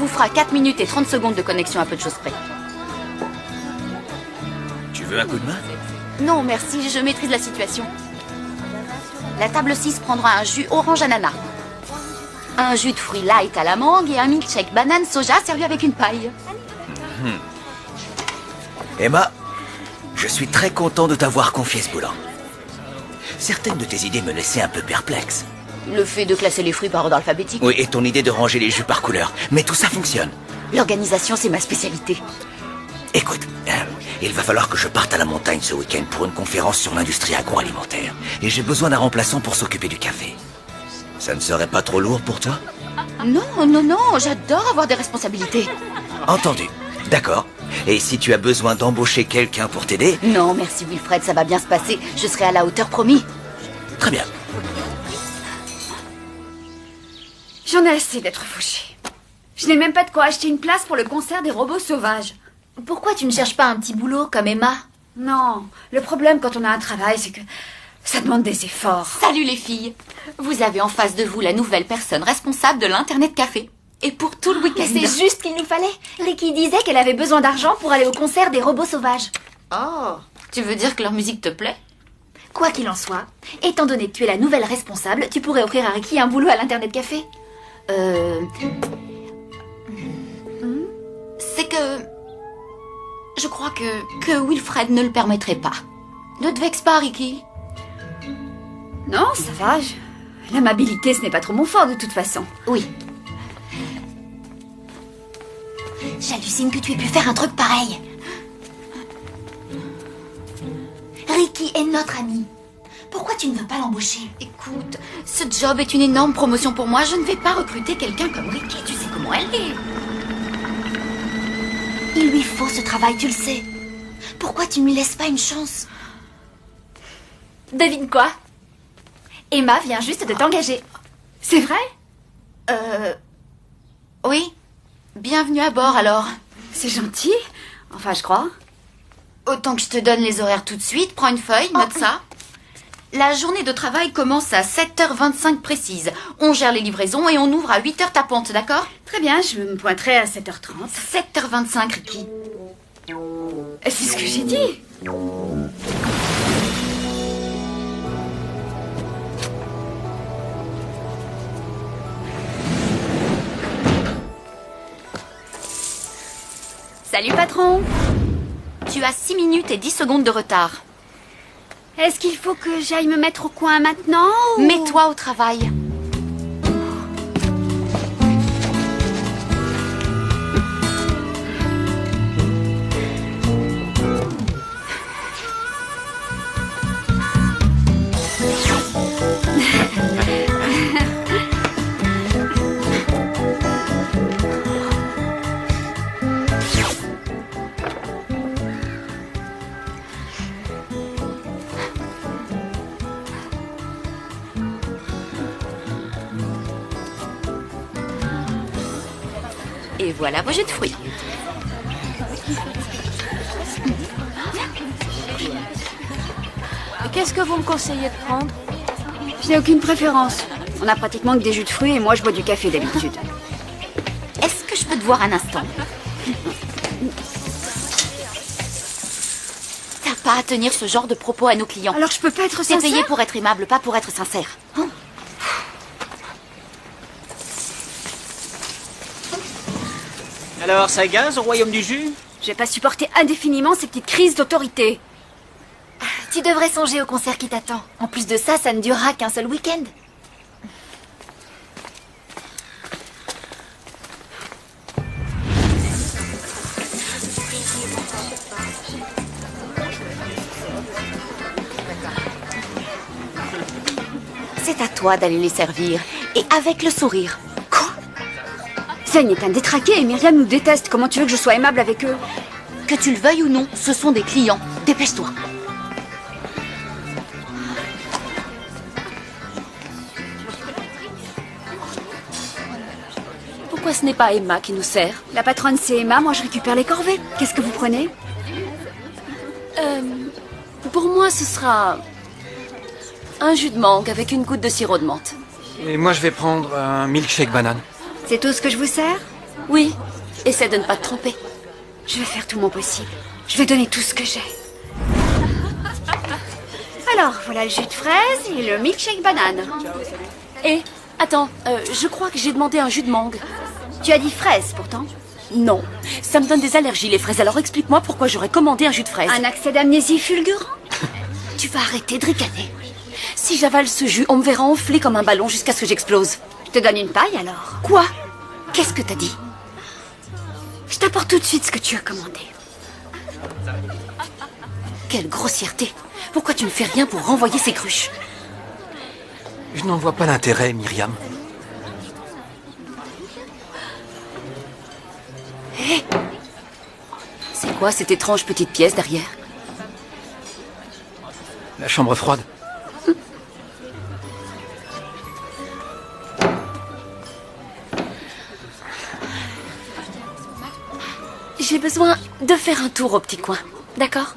vous fera 4 minutes et 30 secondes de connexion à peu de choses près. Tu veux un coup de main? Non, merci, je maîtrise la situation. La table 6 prendra un jus orange ananas, un jus de fruits light à la mangue et un milkshake banane soja servi avec une paille. Emma, je suis très content de t'avoir confié ce boulot. Certaines de tes idées me laissaient un peu perplexe. Le fait de classer les fruits par ordre alphabétique. Oui, et ton idée de ranger les jus par couleur. Mais tout ça fonctionne. L'organisation, c'est ma spécialité. Écoute, il va falloir que je parte à la montagne ce week-end pour une conférence sur l'industrie agroalimentaire. Et j'ai besoin d'un remplaçant pour s'occuper du café. Ça ne serait pas trop lourd pour toi? Non, non, non, j'adore avoir des responsabilités. Entendu. D'accord. Et si tu as besoin d'embaucher quelqu'un pour t'aider? Non, merci Wilfred, ça va bien se passer. Je serai à la hauteur, promis. Très bien. J'en ai assez d'être fauchée. Je n'ai même pas de quoi acheter une place pour le concert des robots sauvages. Pourquoi tu ne cherches pas un petit boulot comme Emma? Non, le problème quand on a un travail, c'est que ça demande des efforts. Salut les filles. Vous avez en face de vous la nouvelle personne responsable de l'Internet Café. Et pour tout le week-end. C'est juste ce qu'il nous fallait. Ricky disait qu'elle avait besoin d'argent pour aller au concert des robots sauvages. Oh, tu veux dire que leur musique te plaît? Quoi qu'il en soit, étant donné que tu es la nouvelle responsable, tu pourrais offrir à Ricky un boulot à l'Internet Café. C'est que... Je crois que Wilfred ne le permettrait pas. Ne te vexe pas, Ricky. Non, ça va. L'amabilité, ce n'est pas trop mon fort de toute façon. Oui. J'hallucine que tu aies pu faire un truc pareil. Ricky est notre ami. Pourquoi tu ne veux pas l'embaucher? Écoute, ce job est une énorme promotion pour moi. Je ne vais pas recruter quelqu'un comme Ricky. Tu sais comment elle est. Il lui faut ce travail, tu le sais. Pourquoi tu ne lui laisses pas une chance? Devine quoi? Emma vient juste de t'engager. C'est vrai? Oui. Bienvenue à bord, alors. C'est gentil. Enfin, je crois. Autant que je te donne les horaires tout de suite. Prends une feuille, note ça. La journée de travail commence à 7h25 précise. On gère les livraisons et on ouvre à 8h tapante, d'accord? Très bien, je me pointerai à 7h30. 7h25, Ricky. C'est ce que j'ai dit. Salut, patron. Tu as 6 minutes et 10 secondes de retard. Est-ce qu'il faut que j'aille me mettre au coin maintenant ou... Mets-toi au travail. Et voilà vos jus de fruits. Qu'est-ce que vous me conseillez de prendre? Je n'ai aucune préférence. On a pratiquement que des jus de fruits et moi je bois du café d'habitude. Est-ce que je peux te voir un instant? T'as pas à tenir ce genre de propos à nos clients. Alors je peux pas être T'es sincère? payé pour être aimable, pas pour être sincère. Oh. Alors, ça gaz au royaume du jus? Je vais pas supporter indéfiniment ces petites crises d'autorité. Tu devrais songer au concert qui t'attend. En plus de ça, ça ne durera qu'un seul week-end. C'est à toi d'aller les servir. Et avec le sourire. Quoi? Zen est un détraqué et Myriam nous déteste. Comment tu veux que je sois aimable avec eux? Que tu le veuilles ou non, ce sont des clients. Dépêche-toi. Pourquoi ce n'est pas Emma qui nous sert? La patronne c'est Emma, moi je récupère les corvées. Qu'est-ce que vous prenez? Pour moi, ce sera un jus de mangue avec une goutte de sirop de menthe. Et moi, je vais prendre un milkshake banane. C'est tout ce que je vous sers? Oui, essaie de ne pas te tromper. Je vais faire tout mon possible. Je vais donner tout ce que j'ai. Alors, voilà le jus de fraise et le milkshake banane. Et, attends, je crois que j'ai demandé un jus de mangue. Tu as dit fraise, pourtant. Non, ça me donne des allergies les fraises, alors explique-moi pourquoi j'aurais commandé un jus de fraise. Un accès d'amnésie fulgurant? Tu vas arrêter de ricaner. Si j'avale ce jus, on me verra enfler comme un ballon jusqu'à ce que j'explose. Je te donne une paille, alors. Quoi? Qu'est-ce que t'as dit? Je t'apporte tout de suite ce que tu as commandé. Quelle grossièreté! Pourquoi tu ne fais rien pour renvoyer ces cruches? Je n'en vois pas l'intérêt, Myriam. Hé! C'est quoi cette étrange petite pièce derrière? La chambre froide. J'ai besoin de faire un tour au petit coin, d'accord?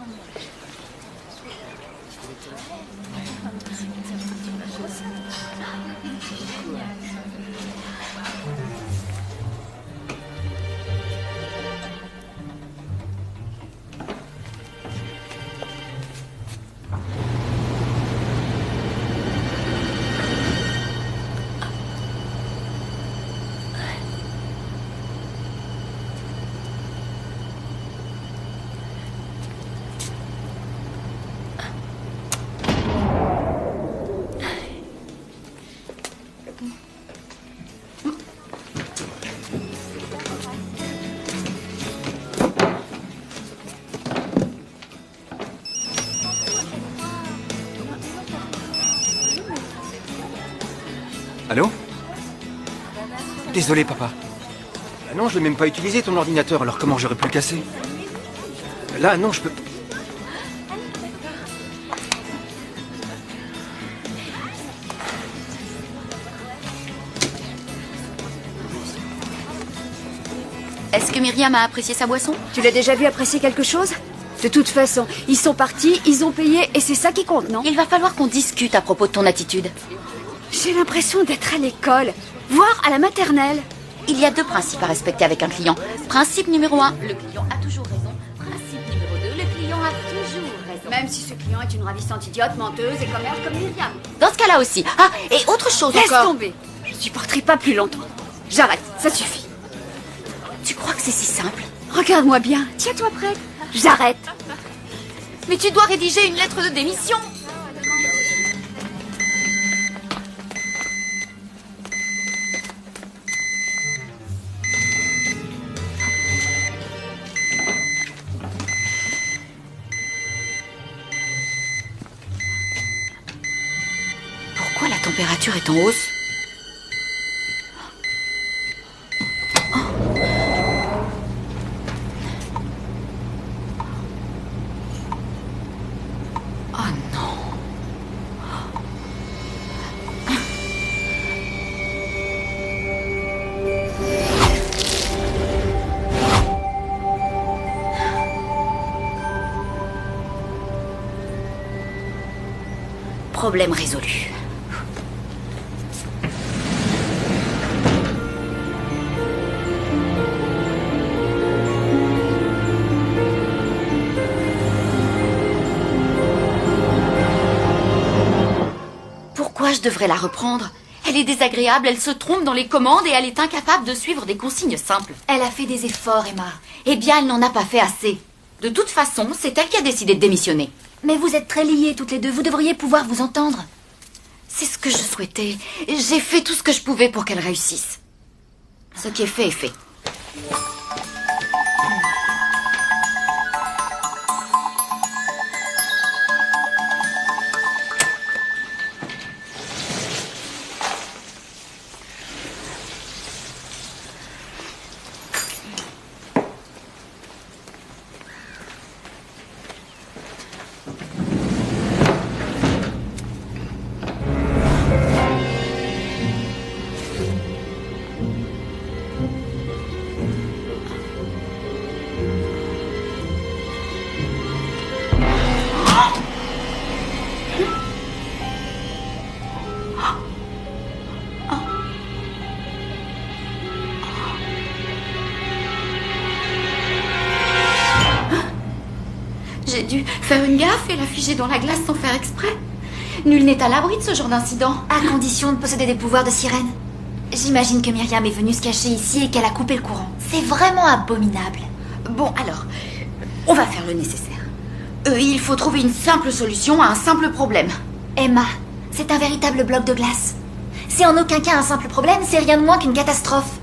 Allô? Désolé, papa. Ah non, je l'ai même pas utilisé, ton ordinateur, alors comment j'aurais pu le casser? Là, non, je peux... Est-ce que Myriam a apprécié sa boisson? Tu l'as déjà vu apprécier quelque chose? De toute façon, ils sont partis, ils ont payé, et c'est ça qui compte, non? Il va falloir qu'on discute à propos de ton attitude. J'ai l'impression d'être à l'école, voire à la maternelle. Il y a deux principes à respecter avec un client. Principe numéro 1, le client a toujours raison. Principe numéro 2, le client a toujours raison. Même si ce client est une ravissante idiote, menteuse et commère comme Myriam. Dans ce cas-là aussi. Ah, et autre chose Laisse encore. tomber. Je supporterai pas plus longtemps. J'arrête, ça suffit. Tu crois que c'est si simple? Regarde-moi bien, tiens-toi prête. J'arrête. Mais tu dois rédiger une lettre de démission. Pourquoi la température est en hausse? Oh non. Problème résolu. Pourquoi je devrais la reprendre? Elle est désagréable, elle se trompe dans les commandes et elle est incapable de suivre des consignes simples. Elle a fait des efforts, Emma. Eh bien, elle n'en a pas fait assez. De toute façon, c'est elle qui a décidé de démissionner. Mais vous êtes très liées toutes les deux, vous devriez pouvoir vous entendre. C'est ce que je souhaitais. J'ai fait tout ce que je pouvais pour qu'elle réussisse. Ce qui est fait est fait. dû faire une gaffe et la figer dans la glace sans faire exprès. Nul n'est à l'abri de ce genre d'incident. À condition de posséder des pouvoirs de sirène. J'imagine que Myriam est venue se cacher ici et qu'elle a coupé le courant. C'est vraiment abominable. Bon, alors, on va faire le nécessaire. Il faut trouver une simple solution à un simple problème. Emma, c'est un véritable bloc de glace. C'est en aucun cas un simple problème, c'est rien de moins qu'une catastrophe.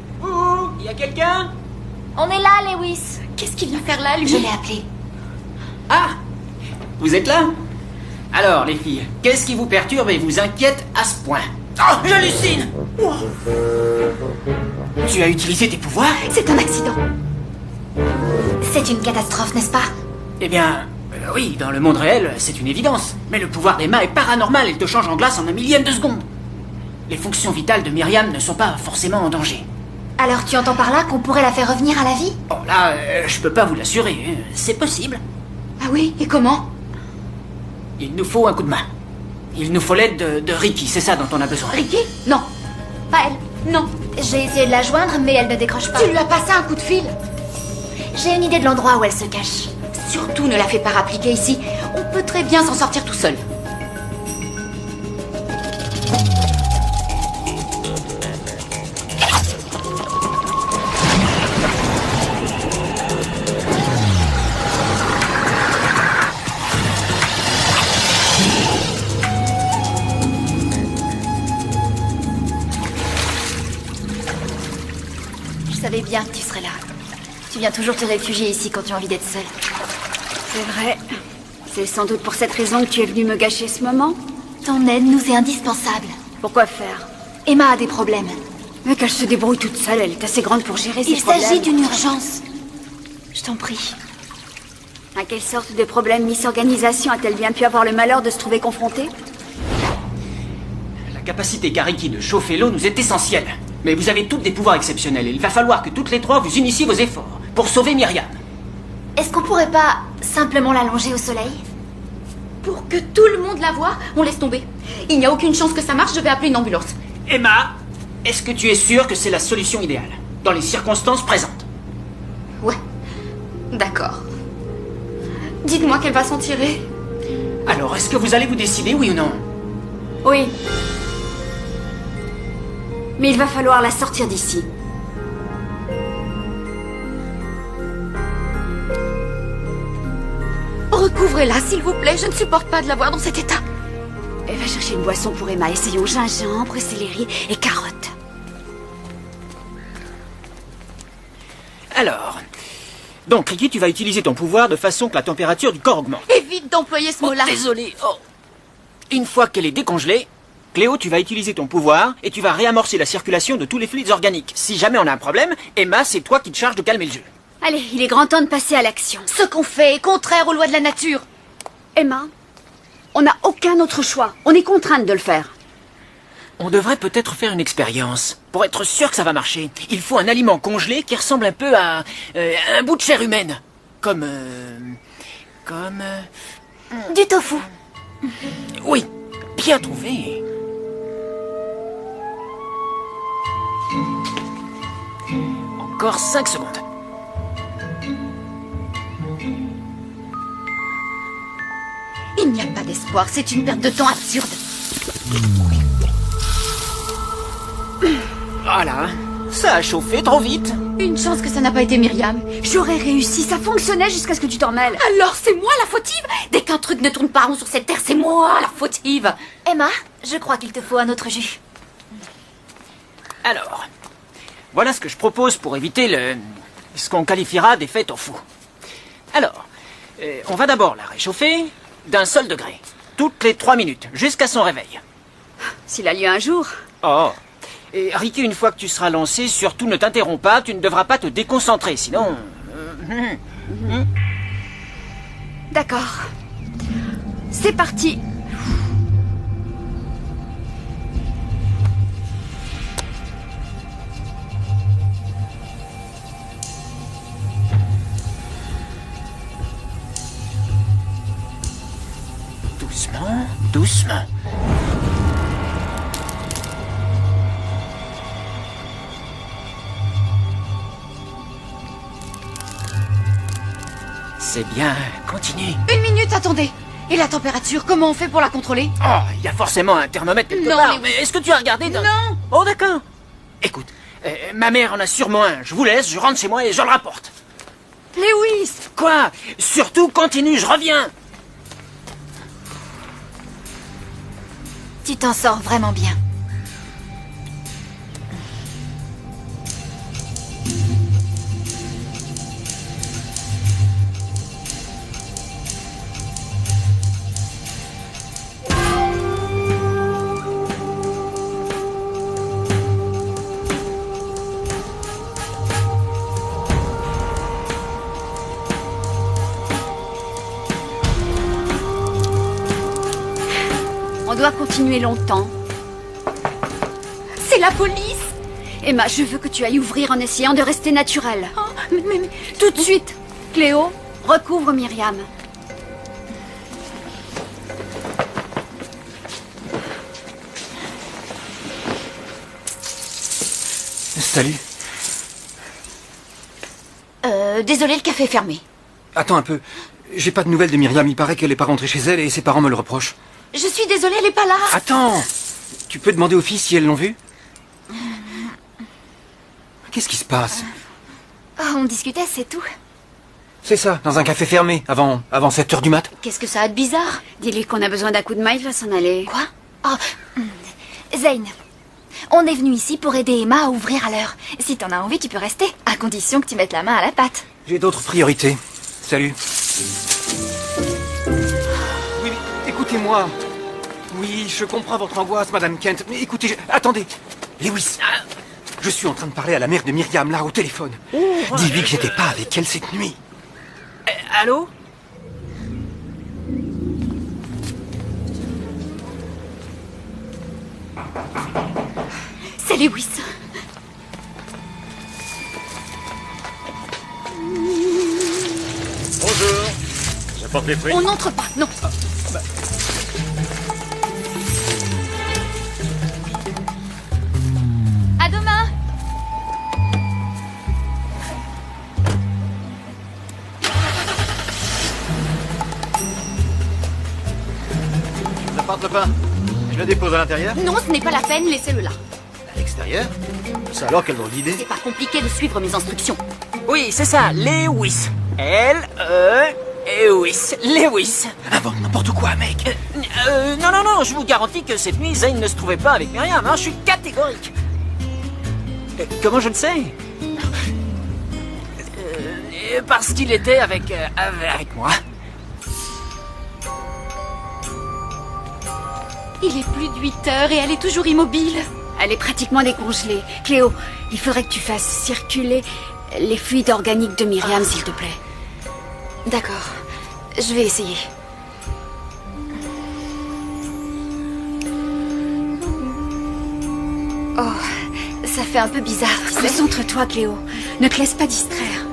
Y a quelqu'un? On est là, Lewis. Qu'est-ce qu'il vient faire là, lui? Je l'ai appelé. Ah! Vous êtes là? Alors, les filles, qu'est-ce qui vous perturbe et vous inquiète à ce point? Oh, j'hallucine! Tu as utilisé tes pouvoirs? C'est un accident. C'est une catastrophe, n'est-ce pas? Eh bien, oui, dans le monde réel, c'est une évidence. Mais le pouvoir d'Emma est paranormal, il te change en glace en un millième de seconde. Les fonctions vitales de Myriam ne sont pas forcément en danger. Alors tu entends par là qu'on pourrait la faire revenir à la vie? Oh là, je peux pas vous l'assurer, c'est possible. Ah oui, et comment? Il nous faut un coup de main. Il nous faut l'aide de Ricky, c'est ça dont on a besoin. Ricky? Non, pas elle. Non. J'ai essayé de la joindre, mais elle ne décroche pas. Tu lui as passé un coup de fil? J'ai une idée de l'endroit où elle se cache. Surtout ne la fais pas rappliquer ici. On peut très bien s'en sortir tout seul. Je savais bien que tu serais là. Tu viens toujours te réfugier ici quand tu as envie d'être seule. C'est vrai. C'est sans doute pour cette raison que tu es venu me gâcher ce moment. Ton aide nous est indispensable. Pourquoi faire? Emma a des problèmes. Mais qu'elle se débrouille toute seule, elle est assez grande pour gérer ses Il problèmes. s'agit d'une urgence. Je t'en prie. À quelle sorte de problème Miss Organisation a-t-elle bien pu avoir le malheur de se trouver confrontée? La capacité qu'a Ricky de chauffer l'eau nous est essentielle. Mais vous avez toutes des pouvoirs exceptionnels et il va falloir que toutes les trois vous unissiez vos efforts pour sauver Myriam. Est-ce qu'on pourrait pas simplement l'allonger au soleil? Pour que tout le monde la voie, on laisse tomber. Il n'y a aucune chance que ça marche, je vais appeler une ambulance. Emma, est-ce que tu es sûre que c'est la solution idéale, dans les circonstances présentes? Ouais, d'accord. Dites-moi qu'elle va s'en tirer. Alors, est-ce que vous allez vous décider, oui ou non? Oui. Mais il va falloir la sortir d'ici. Recouvrez-la, s'il vous plaît, je ne supporte pas de la voir dans cet état. Elle va chercher une boisson pour Emma. Essayons gingembre, céleri et carottes. Alors... Donc, Ricky, tu vas utiliser ton pouvoir de façon que la température du corps augmente. Évite d'employer ce mot-là. Désolé. Oh. Une fois qu'elle est décongelée, Cléo, tu vas utiliser ton pouvoir et tu vas réamorcer la circulation de tous les fluides organiques. Si jamais on a un problème, Emma, c'est toi qui te charges de calmer le jeu. Allez, il est grand temps de passer à l'action. Ce qu'on fait est contraire aux lois de la nature. Emma, on n'a aucun autre choix. On est contrainte de le faire. On devrait peut-être faire une expérience. Pour être sûr que ça va marcher, il faut un aliment congelé qui ressemble un peu à un bout de chair humaine. Comme... Du tofu. Oui, bien trouvé. Encore 5 secondes. Il n'y a pas d'espoir, c'est une perte de temps absurde. Voilà, ça a chauffé trop vite. Une chance que ça n'a pas été Myriam. J'aurais réussi, ça fonctionnait jusqu'à ce que tu t'en mêles. Alors c'est moi la fautive? Dès qu'un truc ne tourne pas rond sur cette terre, c'est moi la fautive. Emma, je crois qu'il te faut un autre jus. Alors, voilà ce que je propose pour éviter ce qu'on qualifiera d'effet tofu. Alors, on va d'abord la réchauffer d'un seul degré, toutes les 3 minutes, jusqu'à son réveil. S'il a lieu un jour. Oh. Et Ricky, une fois que tu seras lancé, surtout ne t'interromps pas, tu ne devras pas te déconcentrer, sinon... D'accord. C'est parti. Doucement, doucement. C'est bien, continue. 1 minute, attendez. Et la température, comment on fait pour la contrôler? Oh, il y a forcément un thermomètre quelque Non, part. Lewis. Mais est-ce que tu as regardé dans... Non. Oh, d'accord. Écoute, ma mère en a sûrement un. Je vous laisse, je rentre chez moi et je le rapporte. Lewis! Quoi? Surtout continue, je reviens. Tu t'en sors vraiment bien. On doit continuer longtemps. C'est la police! Emma, je veux que tu ailles ouvrir en essayant de rester naturel. Oh, mais... Tout de suite. Cléo, recouvre Myriam. Salut. Désolé, le café est fermé. Attends un peu. J'ai pas de nouvelles de Myriam. Il paraît qu'elle est pas rentrée chez elle et ses parents me le reprochent. Je suis désolée, elle est pas là. Attends. Tu peux demander aux filles si elles l'ont vue? Qu'est-ce qui se passe? Oh, on discutait, c'est tout. C'est ça, dans un café fermé, avant 7 heures du mat. Qu'est-ce que ça a de bizarre? Dis-lui qu'on a besoin d'un coup de main, il va s'en aller. Quoi? Oh, Zane, on est venu ici pour aider Emma à ouvrir à l'heure. Si t'en as envie, tu peux rester, à condition que tu mettes la main à la pâte. J'ai d'autres priorités. Salut. Oui, mais écoutez-moi. Oui, je comprends votre angoisse, Madame Kent. Mais écoutez, attendez. Lewis, je suis en train de parler à la mère de Myriam, là, au téléphone. Dis-lui que j'étais pas avec elle cette nuit. Allô? C'est Lewis. Bonjour. J'apporte les fruits. On n'entre pas, non. À demain. J'apporte le pain. Je le dépose à l'intérieur. Non, ce n'est pas la peine, laissez-le là. À l'extérieur. Ça alors, quelle drôle d'idée. C'est pas compliqué de suivre mes instructions. Oui, c'est ça, Lewis. Lewis. Lewis. Invente n'importe quoi, mec. Non, je vous garantis que cette nuit, Zane ne se trouvait pas avec Myriam, hein, je suis catégorique. Comment je le sais? Parce qu'il était avec moi. Il est plus de 8 heures et elle est toujours immobile. Elle est pratiquement décongelée. Cléo, il faudrait que tu fasses circuler les fluides organiques de Myriam, s'il te plaît. D'accord, je vais essayer. Oh, ça fait un peu bizarre. Concentre-toi, Cléo. Ne te laisse pas distraire.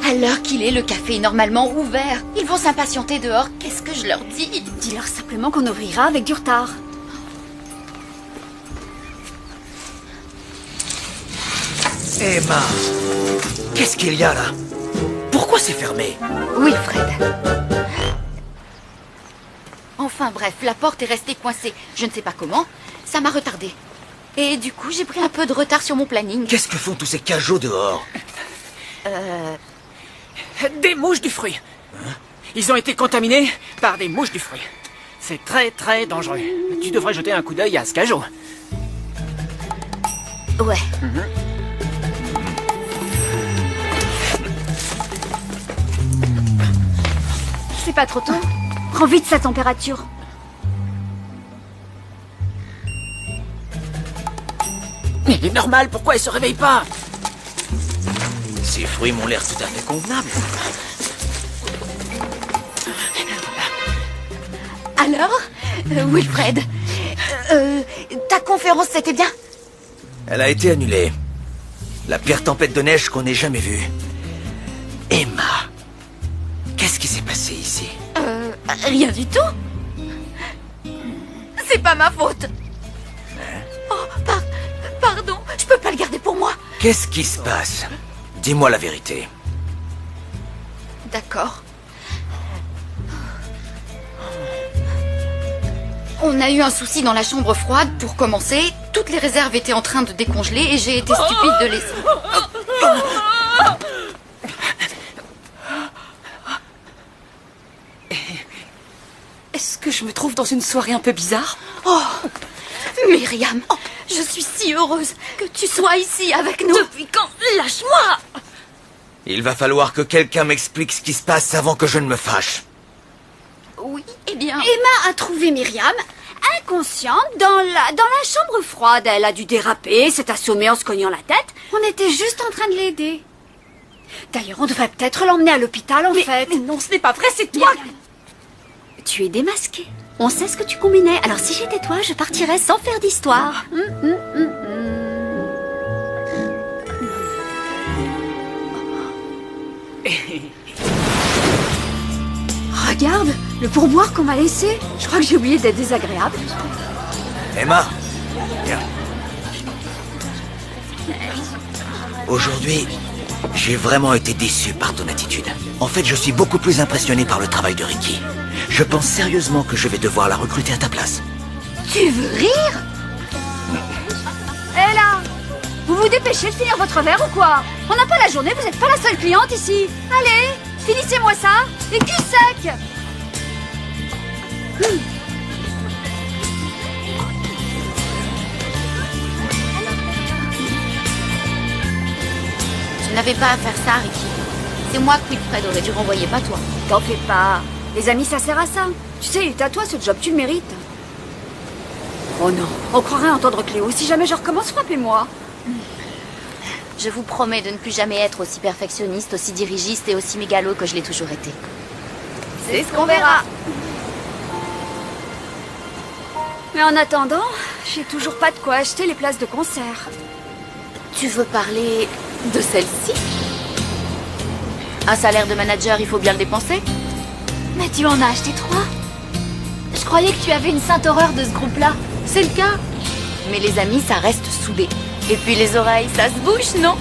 À l'heure qu'il est, le café est normalement ouvert. Ils vont s'impatienter dehors. Qu'est-ce que je leur dis? Dis-leur simplement qu'on ouvrira avec du retard. Emma, qu'est-ce qu'il y a là? Pourquoi c'est fermé? Oui, Fred. Enfin bref, la porte est restée coincée. Je ne sais pas comment. Ça m'a retardé. Et du coup, j'ai pris un peu de retard sur mon planning. Qu'est-ce que font tous ces cajots dehors? Des mouches du fruit. Ils ont été contaminés par des mouches du fruit. C'est très très dangereux. Tu devrais jeter un coup d'œil à ce cajot. Ouais. C'est pas trop tôt. Prends vite sa température. Mais il est normal, pourquoi elle se réveille pas? Ces fruits m'ont l'air tout à fait convenables. Alors, Wilfred, ta conférence, c'était bien? Elle a été annulée. La pire tempête de neige qu'on ait jamais vue. Emma, qu'est-ce qui s'est passé ici? Rien du tout. C'est pas ma faute. Oh, pardon, je peux pas le garder pour moi. Qu'est-ce qui se passe? Dis-moi la vérité. D'accord. On a eu un souci dans la chambre froide pour commencer. Toutes les réserves étaient en train de décongeler et j'ai été stupide de laisser. Est-ce que je me trouve dans une soirée un peu bizarre? Oh, Myriam, je suis si heureuse que tu sois ici avec nous. Depuis quand? Lâche-moi! Il va falloir que quelqu'un m'explique ce qui se passe avant que je ne me fâche. Oui, eh bien... Emma a trouvé Myriam inconsciente dans la chambre froide. Elle a dû déraper, s'est assommée en se cognant la tête. On était juste en train de l'aider. D'ailleurs, on devrait peut-être l'emmener à l'hôpital, en fait. Mais non, ce n'est pas vrai, c'est toi! Tu es démasqué. On sait ce que tu combinais. Alors si j'étais toi, je partirais sans faire d'histoire. Regarde, le pourboire qu'on m'a laissé. Je crois que j'ai oublié d'être désagréable. Emma, viens. Aujourd'hui, j'ai vraiment été déçu par ton attitude. En fait, je suis beaucoup plus impressionné par le travail de Ricky. Je pense sérieusement que je vais devoir la recruter à ta place. Tu veux rire? Hé là! Vous vous dépêchez de finir votre verre ou quoi? On n'a pas la journée, vous n'êtes pas la seule cliente ici. Allez, finissez-moi ça, et cul sec! Tu n'avais pas à faire ça, Ricky. C'est moi que Wilfred aurait dû renvoyer, pas toi. T'en fais pas. Les amis, ça sert à ça. Tu sais, il est à toi ce job, tu le mérites. Oh non, on croirait entendre Cléo. Si jamais je recommence, frappez-moi. Je vous promets de ne plus jamais être aussi perfectionniste, aussi dirigiste et aussi mégalo que je l'ai toujours été. C'est ce qu'on verra. Mais en attendant, j'ai toujours pas de quoi acheter les places de concert. Tu veux parler de celle-ci? Un salaire de manager, il faut bien le dépenser. Mais tu en as acheté 3. Je croyais que tu avais une sainte horreur de ce groupe-là. C'est le cas. Mais les amis, ça reste soudé. Et puis les oreilles, ça se bouge, non?